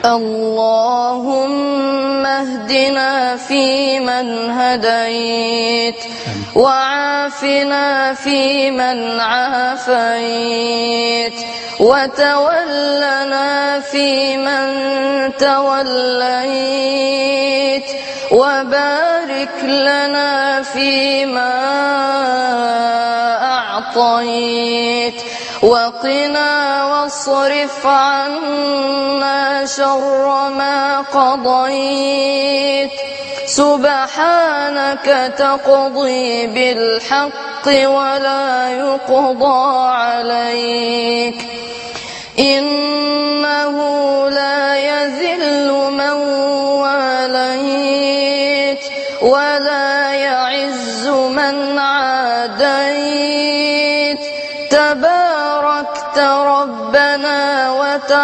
اللهم اهدنا فيمن هديت، وعافنا فيمن عافيت، وتولنا فيمن توليت، وبارك لنا فيما أعطيت، وقنا واصرف عنا شر ما قضيت. سبحانك تقضي بالحق ولا يقضى عليك، إنه لا يذل من واليت ولا يعز من عاديت. تباركت ربنا وتعاليت،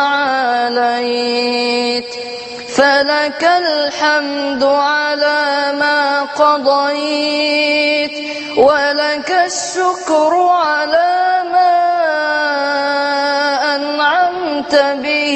فلك الحمد على ما قضيت، ولك الشكر على ما أنعمت به